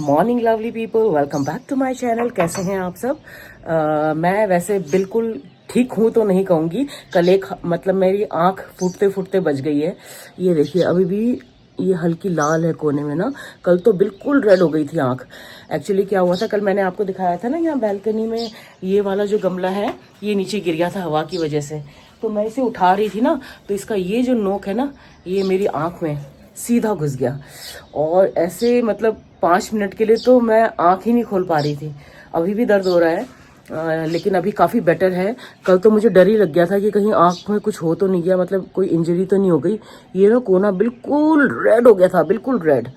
Morning lovely people, welcome back to my channel. कैसे हैं आप सब? मैं वैसे बिल्कुल ठीक हूँ तो नहीं कहूँगी। कल एक मतलब मेरी आंख फूटते फूटते बच गई है। ये देखिए अभी भी ये हल्की लाल है कोने में ना। कल तो बिल्कुल रेड हो गई थी आंख। एक्चुअली क्या हुआ था, कल मैंने आपको दिखाया था ना, यहाँ बैल्कनी में ये वाला जो गमला है ये नीचे गिर गया था हवा की वजह से। तो मैं इसे उठा रही थी ना, तो इसका ये जो नोक है ना, ये मेरी आंख में सीधा घुस गया। और ऐसे मतलब 5 मिनट के लिए तो मैं आंख ही नहीं खोल पा रही थी। अभी भी दर्द हो रहा है, लेकिन अभी काफ़ी बेटर है। कल तो मुझे डर ही लग गया था कि कहीं आंख में कुछ हो तो नहीं गया, मतलब कोई इंजरी तो नहीं हो गई। ये ना कोना बिल्कुल रेड हो गया था, बिल्कुल रेड।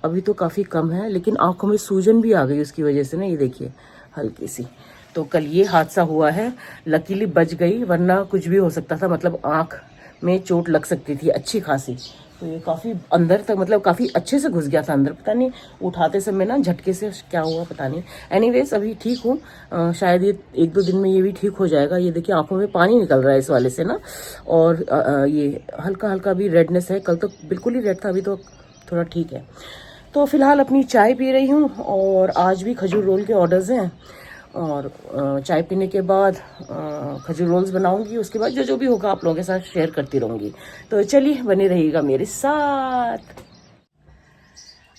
अभी तो काफ़ी कम है, लेकिन आंखों में सूजन भी आ गई उसकी वजह से ना, ये देखिए हल्की सी। तो कल ये हादसा हुआ है, लकीली बच गई, वरना कुछ भी हो सकता था। मतलब आंख में चोट लग सकती थी अच्छी खासी। तो ये काफ़ी अंदर तक, मतलब काफ़ी अच्छे से घुस गया था अंदर। पता नहीं उठाते समय ना झटके से क्या हुआ, पता नहीं। एनीवेज अभी ठीक हूँ। शायद ये 1-2 दिन में ये भी ठीक हो जाएगा। ये देखिए आंखों में पानी निकल रहा है इस वाले से ना। और ये हल्का हल्का भी रेडनेस है। कल तो बिल्कुल ही रेड था, अभी तो थोड़ा ठीक है। तो फिलहाल अपनी चाय पी रही हूँ, और आज भी खजूर रोल के ऑर्डर्स हैं। और चाय पीने के बाद खजूर रोल्स बनाऊंगी। उसके बाद जो जो भी होगा आप लोगों के साथ शेयर करती रहूंगी। तो चलिए बने रहिएगा मेरे साथ।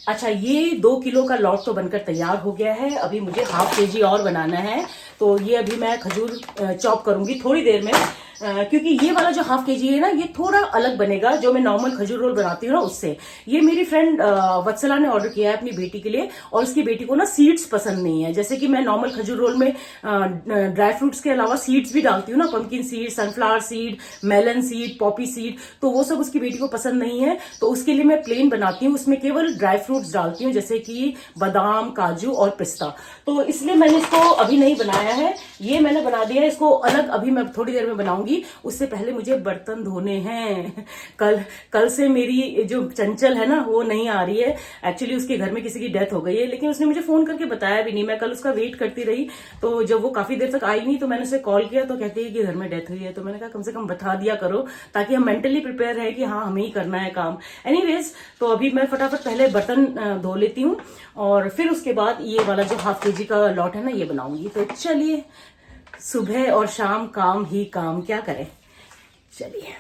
अच्छा, ये 2 किलो का लॉट तो बनकर तैयार हो गया है। अभी मुझे ½ kg और बनाना है। तो ये अभी मैं खजूर चॉप करूंगी थोड़ी देर में, क्योंकि ये वाला जो ½ kg है ना, ये थोड़ा अलग बनेगा जो मैं नॉर्मल खजूर रोल बनाती हूँ ना उससे। ये मेरी फ्रेंड वत्सला ने ऑर्डर किया है अपनी बेटी के लिए, और उसकी बेटी को ना सीड्स पसंद नहीं है। जैसे कि मैं नॉर्मल खजूर रोल में ड्राई फ्रूट्स के अलावा सीड्स भी डालती हूँ ना, pumpkin seed, sunflower seed, melon seed, poppy seed, तो वो सब उसकी बेटी को पसंद नहीं है। तो उसके लिए मैं प्लेन बनाती हूँ, उसमें केवल ड्राई फ्रूट्स डालती हूँ, जैसे कि बादाम, काजू और पिस्ता। तो इसलिए मैंने इसको अभी नहीं बनाया है, ये मैंने बना दिया है। इसको अलग अभी मैं थोड़ी देर में बनाऊंगी। उससे पहले मुझे बर्तन धोने हैं। कल से मेरी जो चंचल है ना, वो नहीं आ रही है। एक्चुअली उसके घर में किसी की डेथ हो गई है, लेकिन उसने मुझे फोन करके बताया भी नहीं। मैं कल उसका वेट करती रही, तो जब वो काफी देर तक आई नहीं तो मैंने उसे कॉल किया, तो कहती है कि घर में डेथ हुई है। तो मैंने कहा कम से कम बता दिया करो, ताकि हम मेंटली प्रिपेयर रहे कि हाँ हमें ही करना है काम। एनीवेज, तो अभी मैं फटाफट पहले बर्तन धो लेती हूँ, और फिर उसके बाद ये वाला जो ½ kg का लॉट है ना, ये बनाऊंगी। तो चलिए, सुबह और शाम काम ही काम, क्या करें। चलिए।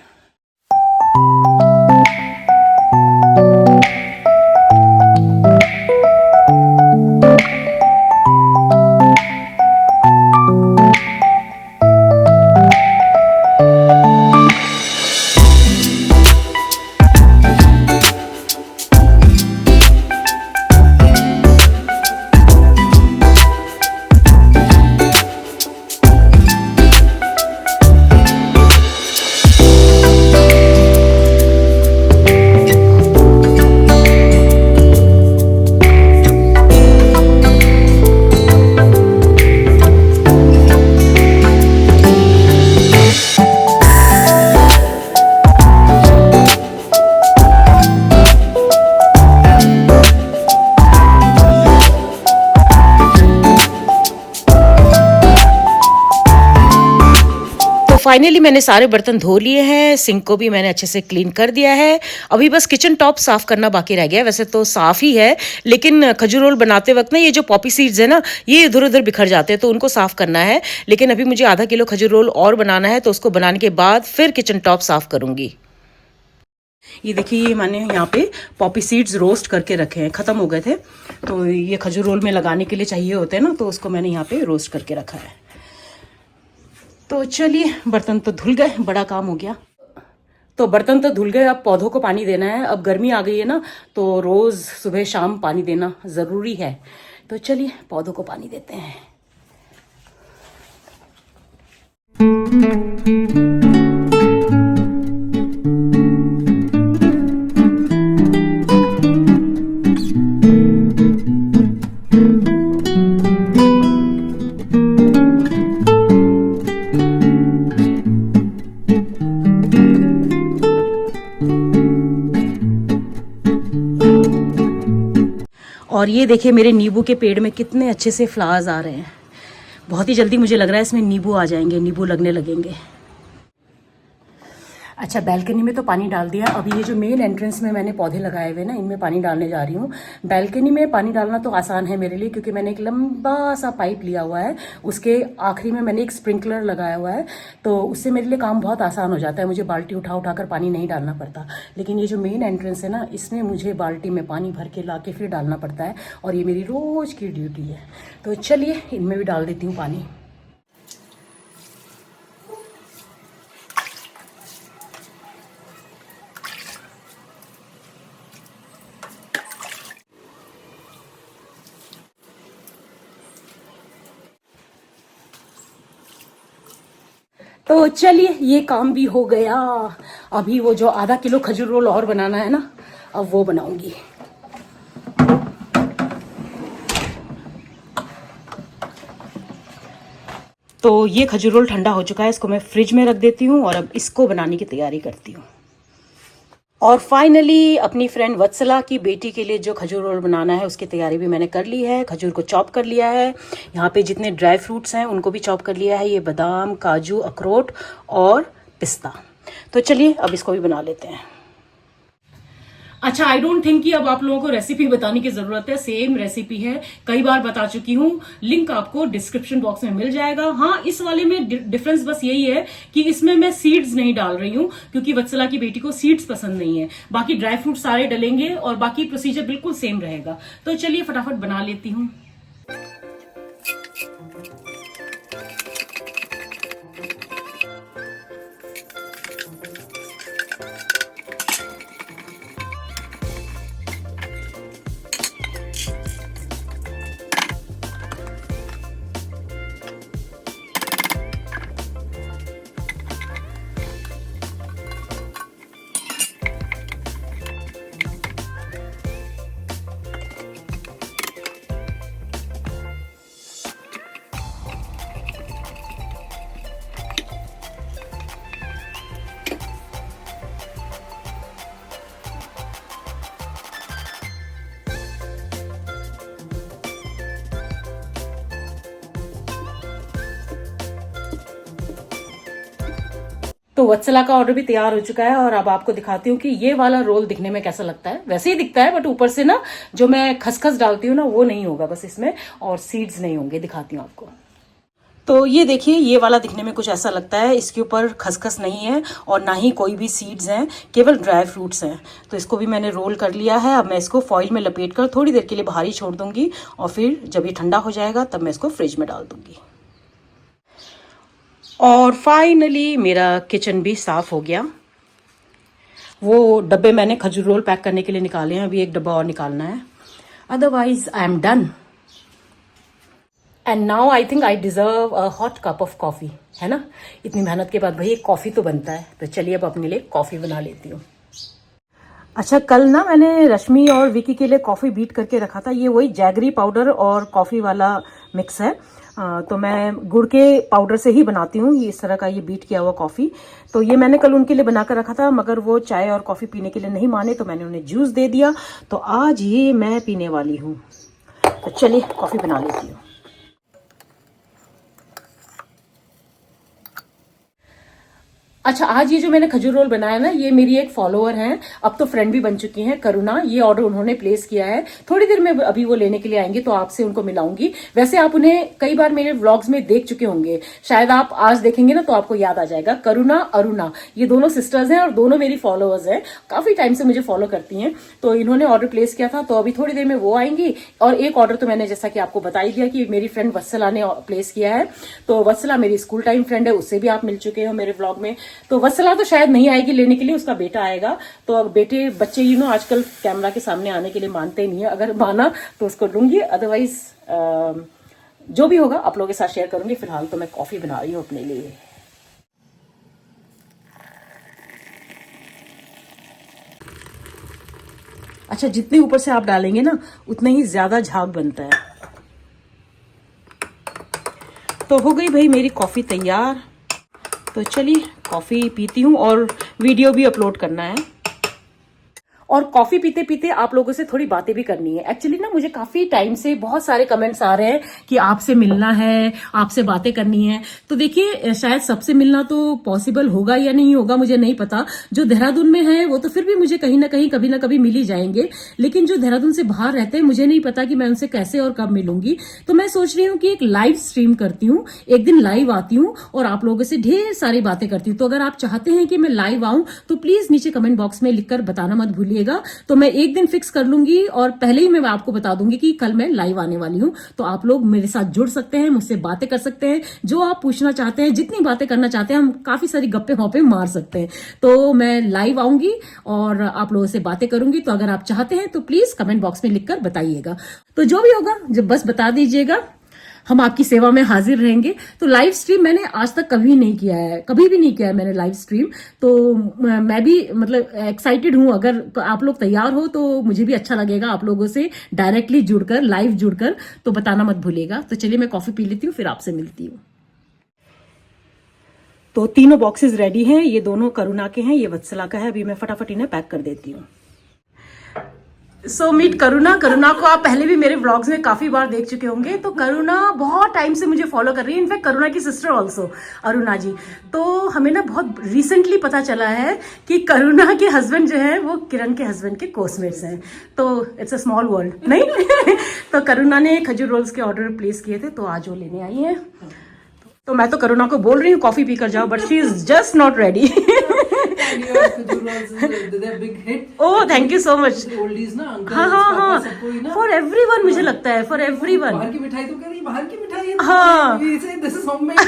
फाइनली मैंने सारे बर्तन धो लिए हैं, सिंक को भी मैंने अच्छे से क्लीन कर दिया है। अभी बस किचन टॉप साफ करना बाकी रह गया। वैसे तो साफ ही है, लेकिन खजूर रोल बनाते वक्त ना ये जो पॉपी सीड्स है ना, ये इधर उधर बिखर जाते हैं, तो उनको साफ करना है। लेकिन अभी मुझे ½ किलो खजूर रोल और बनाना है, तो उसको बनाने के बाद फिर किचन टॉप साफ करूंगी। ये देखिए, ये मैंने यहाँ पे पॉपी सीड्स रोस्ट करके रखे हैं, खत्म हो गए थे। तो ये खजूर रोल में लगाने के लिए चाहिए होते हैं ना, तो उसको मैंने यहाँ पे रोस्ट करके रखा है। तो चलिए, बर्तन तो धुल गए, बड़ा काम हो गया। तो बर्तन तो धुल गए, अब पौधों को पानी देना है। अब गर्मी आ गई है ना, तो रोज सुबह शाम पानी देना जरूरी है। तो चलिए पौधों को पानी देते हैं। और ये देखिए मेरे नींबू के पेड़ में कितने अच्छे से फ्लावर्स आ रहे हैं। बहुत ही जल्दी मुझे लग रहा है इसमें नींबू आ जाएंगे, नींबू लगने लगेंगे। अच्छा, बैल्कनी में तो पानी डाल दिया। अभी ये जो मेन एंट्रेंस में मैंने पौधे लगाए हुए ना, इनमें पानी डालने जा रही हूँ। बैल्कनी में पानी डालना तो आसान है मेरे लिए, क्योंकि मैंने एक लंबा सा पाइप लिया हुआ है, उसके आखिरी में मैंने एक स्प्रिंकलर लगाया हुआ है, तो उससे मेरे लिए काम बहुत आसान हो जाता है। मुझे बाल्टी उठा उठा कर पानी नहीं डालना पड़ता। लेकिन ये जो मेन एंट्रेंस है ना, इसमें मुझे बाल्टी में पानी भर के ला के फिर डालना पड़ता है, और ये मेरी रोज़ की ड्यूटी है। तो चलिए इनमें भी डाल देती हूँ पानी। तो चलिए ये काम भी हो गया। अभी वो जो आधा किलो खजूर रोल और बनाना है ना, अब वो बनाऊंगी। तो ये खजूर रोल ठंडा हो चुका है, इसको मैं फ्रिज में रख देती हूँ और अब इसको बनाने की तैयारी करती हूँ। और फाइनली अपनी फ्रेंड वत्सला की बेटी के लिए जो खजूर रोल बनाना है, उसकी तैयारी भी मैंने कर ली है। खजूर को चॉप कर लिया है। यहाँ पे जितने ड्राई फ्रूट्स हैं उनको भी चॉप कर लिया है। ये बादाम, काजू, अखरोट और पिस्ता। तो चलिए अब इसको भी बना लेते हैं। अच्छा, आई डोंट थिंक कि अब आप लोगों को रेसिपी बताने की जरूरत है। सेम रेसिपी है, कई बार बता चुकी हूँ। लिंक आपको डिस्क्रिप्शन बॉक्स में मिल जाएगा। हाँ, इस वाले में डिफरेंस बस यही है कि इसमें मैं सीड्स नहीं डाल रही हूँ, क्योंकि वत्सला की बेटी को सीड्स पसंद नहीं है। बाकी ड्राई फ्रूट सारे डलेंगे और बाकी प्रोसीजर बिल्कुल सेम रहेगा। तो चलिए फटाफट बना लेती हूँ। तो वत्सला का ऑर्डर भी तैयार हो चुका है, और अब आपको दिखाती हूँ कि ये वाला रोल दिखने में कैसा लगता है। वैसे ही दिखता है, बट ऊपर से ना जो मैं खसखस डालती हूँ ना, वो नहीं होगा बस इसमें, और सीड्स नहीं होंगे। दिखाती हूँ आपको। तो ये देखिए, ये वाला दिखने में कुछ ऐसा लगता है। इसके ऊपर खसखस नहीं है और ना ही कोई भी सीड्स हैं, केवल ड्राई फ्रूट्स हैं। तो इसको भी मैंने रोल कर लिया है। अब मैं इसको फॉइल में लपेट कर थोड़ी देर के लिए बाहर ही छोड़ दूंगी, और फिर जब ये ठंडा हो जाएगा तब मैं इसको फ्रिज में डाल दूंगी। और फाइनली मेरा किचन भी साफ हो गया। वो डब्बे मैंने खजूर रोल पैक करने के लिए निकाले हैं, अभी एक डब्बा और निकालना है, otherwise I am done. And now I think I deserve a hot cup of coffee, है ना। इतनी मेहनत के बाद भाई एक कॉफी तो बनता है। तो चलिए अब अपने लिए कॉफी बना लेती हूँ। अच्छा, कल ना मैंने रश्मि और विकी के लिए कॉफ़ी बीट करके रखा था। ये वही जैगरी पाउडर और कॉफ़ी वाला मिक्स है। तो मैं गुड़ के पाउडर से ही बनाती हूँ ये, इस तरह का ये बीट किया हुआ कॉफ़ी। तो ये मैंने कल उनके लिए बनाकर रखा था, मगर वो चाय और कॉफ़ी पीने के लिए नहीं माने, तो मैंने उन्हें जूस दे दिया। तो आज ये मैं पीने वाली हूँ। तो चलिए कॉफ़ी बना लेती हूँ। अच्छा, आज ये जो मैंने खजूर रोल बनाया ना, ये मेरी एक फॉलोअर हैं, अब तो फ्रेंड भी बन चुकी हैं, करुणा। ये ऑर्डर उन्होंने प्लेस किया है। थोड़ी देर में अभी वो लेने के लिए आएंगे, तो आपसे उनको मिलाऊंगी। वैसे आप उन्हें कई बार मेरे व्लॉग्स में देख चुके होंगे, शायद आप आज देखेंगे ना तो आपको याद आ जाएगा। करुणा, अरुणा, ये दोनों सिस्टर्स हैं और दोनों मेरी फॉलोअर्स हैं, काफी टाइम से मुझे फॉलो करती हैं। तो इन्होंने ऑर्डर प्लेस किया था, तो अभी थोड़ी देर में वो आएंगी। और एक ऑर्डर तो मैंने जैसा कि आपको बता ही दिया कि मेरी फ्रेंड वत्सला ने प्लेस किया है। तो वत्सला मेरी स्कूल टाइम फ्रेंड है, उससे भी आप मिल चुके हो मेरे व्लॉग में। तो वत्सला तो शायद नहीं आएगी लेने के लिए, उसका बेटा आएगा। तो अब बच्चे आजकल कैमरा के सामने आने के लिए मानते नहीं है। अगर माना तो उसको लूंगी, अदरवाइज जो भी होगा आप लोगों के साथ शेयर करूंगी। फिलहाल तो मैं कॉफी बना रही हूँ अपने लिए। अच्छा, जितने ऊपर से आप डालेंगे ना, उतना ही ज्यादा झाग बनता है। तो हो गई भाई मेरी कॉफी तैयार। तो चलिए कॉफी पीती हूँ, और वीडियो भी अपलोड करना है। और कॉफी पीते पीते आप लोगों से थोड़ी बातें भी करनी है। एक्चुअली ना मुझे काफी टाइम से बहुत सारे कमेंट्स आ रहे हैं कि आपसे मिलना है, आपसे बातें करनी है। तो देखिए शायद सबसे मिलना तो पॉसिबल होगा या नहीं होगा मुझे नहीं पता। जो देहरादून में है वो तो फिर भी मुझे कहीं ना कहीं कभी ना कभी मिल ही जाएंगे, लेकिन जो देहरादून से बाहर रहते हैं मुझे नहीं पता कि मैं उनसे कैसे और कब मिलूंगी। तो मैं सोच रही हूँ कि एक लाइव स्ट्रीम करती हूँ, एक दिन लाइव आती हूँ और आप लोगों से ढेर सारी बातें करती हूँ। तो अगर आप चाहते हैं कि मैं लाइव आऊं तो प्लीज नीचे कमेंट बॉक्स में लिखकर बताना मत भूलिएगा। तो मैं एक दिन फिक्स कर लूंगी और पहले ही मैं आपको बता दूंगी कि कल मैं लाइव आने वाली हूँ। तो आप लोग मेरे साथ जुड़ सकते हैं, मुझसे बातें कर सकते हैं, जो आप पूछना चाहते हैं, जितनी बातें करना चाहते हैं, हम काफी सारी गप्पे वहां मार सकते हैं। तो मैं लाइव आऊंगी और आप लोगों से बातें करूंगी। तो अगर आप चाहते हैं तो प्लीज कमेंट बॉक्स में लिखकर बताइएगा। तो जो भी होगा जब बस बता दीजिएगा, हम आपकी सेवा में हाजिर रहेंगे। तो लाइव स्ट्रीम मैंने आज तक कभी नहीं किया है, कभी भी नहीं किया है मैंने लाइव स्ट्रीम। तो मैं भी मतलब एक्साइटेड हूं। अगर आप लोग तैयार हो तो मुझे भी अच्छा लगेगा आप लोगों से डायरेक्टली जुड़कर, लाइव जुड़कर। तो बताना मत भूलिएगा। तो चलिए मैं कॉफी पी लेती हूँ, फिर आपसे मिलती हूँ। तो तीनों बॉक्सेस रेडी हैं। ये दोनों करुणा के हैं, ये वत्सला का है। अभी मैं फटाफट इन्हें पैक कर देती हूँ। सो मीट करुणा। करुणा को आप पहले भी मेरे व्लॉग्स में काफी बार देख चुके होंगे। तो करुणा बहुत टाइम से मुझे फॉलो कर रही है, इनफैक्ट करुणा की सिस्टर ऑल्सो अरुणा जी। तो हमें ना बहुत रिसेंटली पता चला है कि करुणा के हस्बैंड जो है वो किरण के हस्बैंड के कोसमेट्स हैं। तो इट्स अ स्मॉल वर्ल्ड नहीं। तो करुणा ने खजूर रोल्स के ऑर्डर प्लेस किए थे, तो आज वो लेने आई है। तो मैं तो करुणा को बोल रही हूँ कॉफी पी कर जाओ, but she is just not ready. Oh thank you so much. हाँ हाँ हाँ, फॉर एवरीवन मुझे लगता है, फॉर एवरीवन। बाहर की मिठाई तो कह रही, बाहर की मिठाई है। हाँ this is homemade.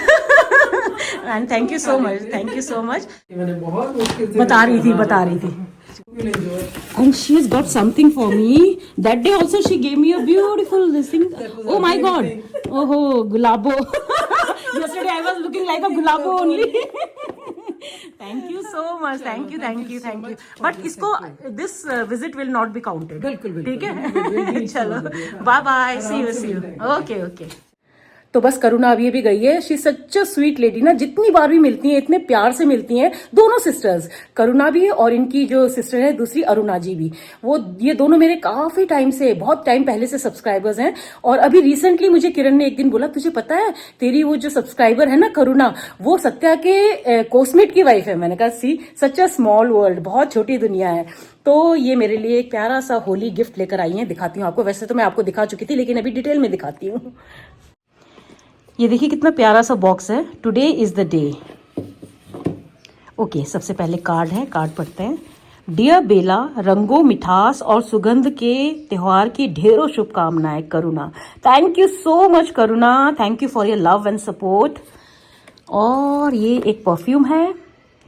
And thank you so much, thank you so much. मैंने बहुत मुश्किल से बता रही थी। And she has got something for me. That day also she gave me a beautiful this thing. Oh my God! Oh, gulabo. Yesterday I was looking like a gulabo only. Thank you so much. Thank you. But इसको this visit will not be counted. बिल्कुल ठीक है? चलो. Bye. See you. Okay. तो बस करुणा अभी गई है। She such a sweet lady ना, जितनी बार भी मिलती हैं इतने प्यार से मिलती हैं। दोनों सिस्टर्स, करुणा भी और इनकी जो सिस्टर है दूसरी अरुणा जी भी, वो ये दोनों मेरे काफी टाइम से, बहुत टाइम पहले से सब्सक्राइबर्स हैं। और अभी रिसेंटली मुझे किरण ने एक दिन बोला, तुझे पता है तेरी वो जो सब्सक्राइबर है ना करुणा, वो सत्या के कोसमेट की वाइफ है। मैंने कहा सी सच अ स्मॉल वर्ल्ड, बहुत छोटी दुनिया है। तो ये मेरे लिए एक प्यारा सा होली गिफ्ट लेकर आई है, दिखाती हूँ आपको। वैसे तो मैं आपको दिखा चुकी थी, लेकिन अभी डिटेल में दिखाती हूँ। ये देखिए कितना प्यारा सा बॉक्स है। Today is the day. Okay, सबसे पहले कार्ड है, कार्ड पढ़ते हैं। डियर बेला, रंगों, मिठास और सुगंध के त्योहार की ढेरों शुभकामनाएं Karuna. Thank you so much Karuna, thank you for your love and support. और ये एक परफ्यूम है,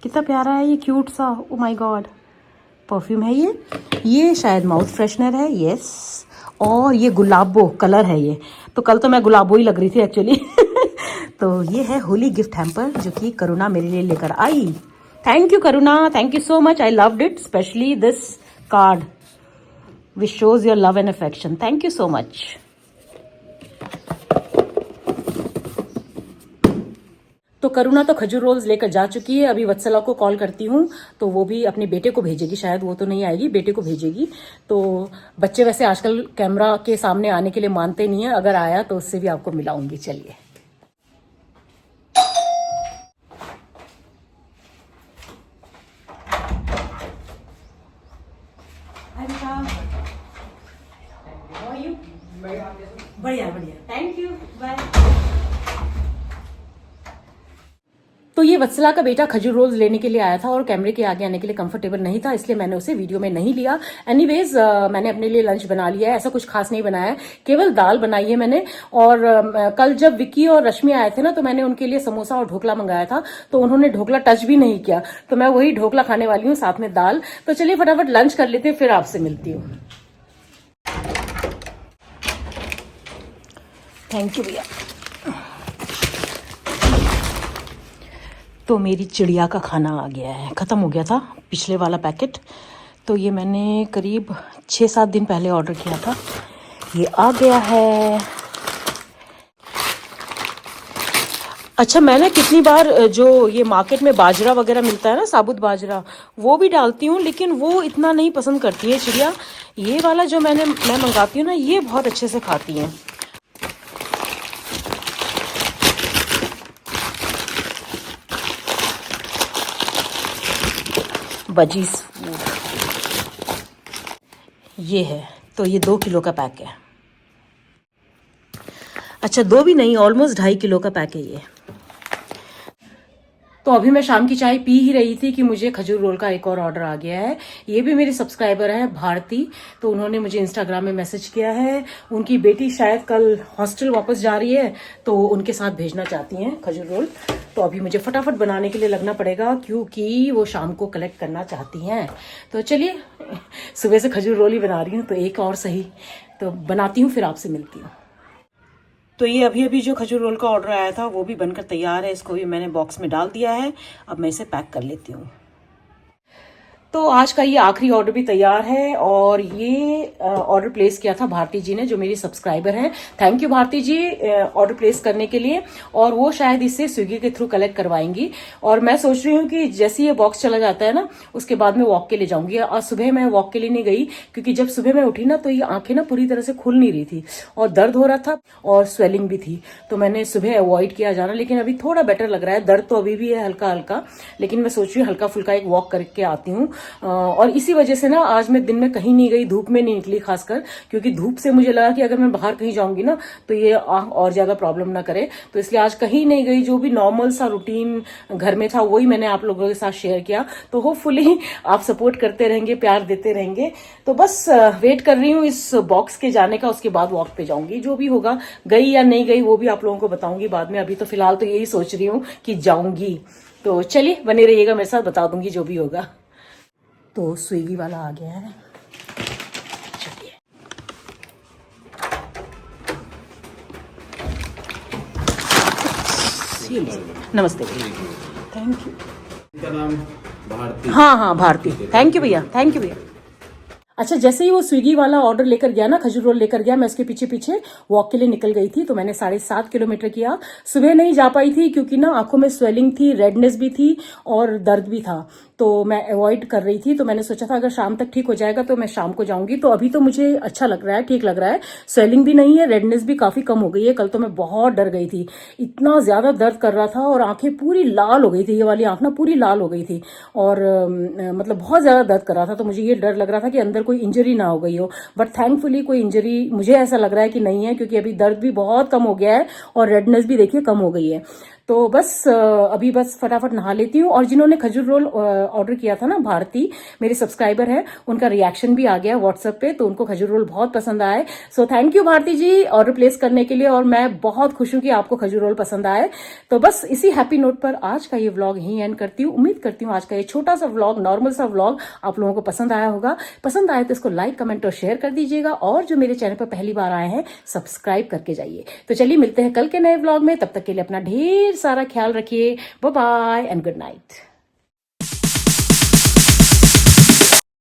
कितना प्यारा है ये, क्यूट सा। ओ माय गॉड, परफ्यूम है ये शायद माउथ फ्रेशनर है। यस, और ये गुलाबो कलर है ये। तो कल तो मैं गुलाबो ही लग रही थी एक्चुअली। तो ये है होली गिफ्ट हैम्पर जो कि करुणा मेरे लिए लेकर आई। Thank you Karuna, thank you so much. I loved it, specially this card which shows your love and affection. Thank you so much. तो करुणा तो खजूर रोल्स लेकर जा चुकी है। अभी वत्सला को कॉल करती हूँ, तो वो भी अपने बेटे को भेजेगी, शायद वो तो नहीं आएगी, बेटे को भेजेगी। तो बच्चे वैसे आजकल कैमरा के सामने आने के लिए मानते नहीं है, अगर आया तो उससे भी आपको मिलाऊंगी। चलिए। बढ़िया, थैंक यू, बाय। तो ये वत्सला का बेटा खजूर रोल्स लेने के लिए आया था और कैमरे के आगे आने के लिए कंफर्टेबल नहीं था, इसलिए मैंने उसे वीडियो में नहीं लिया। एनीवेज मैंने अपने लिए लंच बना लिया है। ऐसा कुछ खास नहीं बनाया है, केवल दाल बनाई है मैंने। और कल जब विक्की और रश्मि आए थे ना, तो मैंने उनके लिए समोसा और ढोकला मंगाया था, तो उन्होंने ढोकला टच भी नहीं किया। तो मैं वही ढोकला खाने वाली हूँ, साथ में दाल। तो चलिए फटाफट लंच कर लेते हैं, फिर आपसे मिलती हूँ। थैंक यू भैया। तो मेरी चिड़िया का खाना आ गया है, ख़त्म हो गया था पिछले वाला पैकेट। तो ये मैंने करीब 6-7 दिन पहले ऑर्डर किया था, ये आ गया है। अच्छा, मैंने कितनी बार जो ये मार्केट में बाजरा वगैरह मिलता है ना, साबुत बाजरा, वो भी डालती हूँ, लेकिन वो इतना नहीं पसंद करती है चिड़िया। ये वाला जो मैं मंगाती हूँ ना, ये बहुत अच्छे से खाती हैं। बजीज ये है, तो ये 2 किलो का पैक है। अच्छा, 2 भी नहीं, ऑलमोस्ट 2.5 किलो का पैक है ये। तो अभी मैं शाम की चाय पी ही रही थी कि मुझे खजूर रोल का एक और ऑर्डर आ गया है। ये भी मेरी सब्सक्राइबर है भारती, तो उन्होंने मुझे इंस्टाग्राम में मैसेज किया है। उनकी बेटी शायद कल हॉस्टल वापस जा रही है, तो उनके साथ भेजना चाहती हैं खजूर रोल। तो अभी मुझे फटाफट बनाने के लिए लगना पड़ेगा, क्योंकि वो शाम को कलेक्ट करना चाहती हैं। तो चलिए, सुबह से खजूर रोल ही बना रही हूँ, तो एक और सही तो बनाती हूँ, फिर आपसे मिलती हूँ। तो ये अभी अभी जो खजूर रोल का ऑर्डर आया था वो भी बनकर तैयार है। इसको भी मैंने बॉक्स में डाल दिया है। अब मैं इसे पैक कर लेती हूँ। तो आज का ये आखिरी ऑर्डर भी तैयार है, और ये ऑर्डर प्लेस किया था भारती जी ने, जो मेरी सब्सक्राइबर हैं। Thank you Bharati ji order place करने के लिए। और वो शायद इसे स्विगी के थ्रू कलेक्ट करवाएंगी। और मैं सोच रही हूँ कि जैसे ये बॉक्स चला जाता है ना, उसके बाद मैं वॉक के लिए जाऊंगी। और सुबह मैं वॉक के लिए नहीं गई, क्योंकि जब सुबह मैं उठी ना, तो ये आंखें ना पूरी तरह से खुल नहीं रही थी, और दर्द हो रहा था, और स्वेलिंग भी थी। तो मैंने सुबह अवॉइड किया जाना, लेकिन अभी थोड़ा बेटर लग रहा है। दर्द तो अभी भी है हल्का हल्का, लेकिन मैं सोच रही हूँ हल्का फुल्का एक वॉक करके आती हूँ। और इसी वजह से ना आज मैं दिन में कहीं नहीं गई, धूप में नहीं निकली खासकर, क्योंकि धूप से मुझे लगा कि अगर मैं बाहर कहीं जाऊंगी ना, तो ये आंख और ज्यादा प्रॉब्लम ना करे। तो इसलिए आज कहीं नहीं गई। जो भी नॉर्मल सा रूटीन घर में था, वही मैंने आप लोगों के साथ शेयर किया। तो होपफुली आप सपोर्ट करते रहेंगे, प्यार देते रहेंगे। तो बस वेट कर रही हूँ इस बॉक्स के जाने का, उसके बाद वॉक पे जाऊंगी। जो भी होगा, गई या नहीं गई वो भी आप लोगों को बताऊंगी बाद में। अभी तो फिलहाल तो यही सोच रही हूँ कि जाऊंगी। तो चलिए, बने रहिएगा मेरे साथ, बता दूंगी जो भी होगा। तो स्विगी वाला आ गया है। चलिए, नमस्ते, थैंक यू। का नाम भारती। हाँ हाँ, भारती। थैंक यू भैया, थैंक यू भैया। अच्छा, जैसे ही वो स्विगी वाला ऑर्डर लेकर गया ना, खजूर रोल लेकर गया, मैं उसके पीछे पीछे वॉक के लिए निकल गई थी। तो मैंने 7.5 किलोमीटर किया। सुबह नहीं जा पाई थी, क्योंकि ना आंखों में स्वेलिंग थी, रेडनेस भी थी, और दर्द भी था, तो मैं अवॉइड कर रही थी। तो मैंने सोचा था अगर शाम तक ठीक हो जाएगा तो मैं शाम को जाऊंगी। तो अभी तो मुझे अच्छा लग रहा है, ठीक लग रहा है। स्वेलिंग भी नहीं है, रेडनेस भी काफी कम हो गई है। कल तो मैं बहुत डर गई थी, इतना ज्यादा दर्द कर रहा था, और आंखें पूरी लाल हो गई थी। ये वाली आंख ना पूरी लाल हो गई थी, और मतलब बहुत ज्यादा दर्द कर रहा था। तो मुझे ये डर लग रहा था कि अंदर कोई इंजरी ना हो गई हो, बट थैंकफुली कोई इंजरी मुझे ऐसा लग रहा है कि नहीं है, क्योंकि अभी दर्द भी बहुत कम हो गया है, और रेडनेस भी देखिए कम हो गई है। तो बस अभी बस फटाफट नहा लेती हूँ। और जिन्होंने खजूर रोल ऑर्डर किया था ना, भारती मेरी सब्सक्राइबर है, उनका रिएक्शन भी आ गया व्हाट्सएप पे, तो उनको खजूर रोल बहुत पसंद आए। So thank you Bharati ji order place करने के लिए, और मैं बहुत खुश हूँ कि आपको खजूर रोल पसंद आए। तो बस इसी हैप्पी नोट पर आज का ये व्लॉग यहीं एंड करती हूँ। उम्मीद करती हूँ आज का ये छोटा सा व्लॉग, नॉर्मल सा व्लॉग आप लोगों को पसंद आया होगा। पसंद आए तो इसको लाइक, कमेंट और शेयर कर दीजिएगा, और जो मेरे चैनल पर पहली बार आए हैं, सब्सक्राइब करके जाइए। तो चलिए, मिलते हैं कल के नए व्लॉग में। तब तक के लिए अपना ढेर सारा ख्याल रखिए। Bye bye and good night.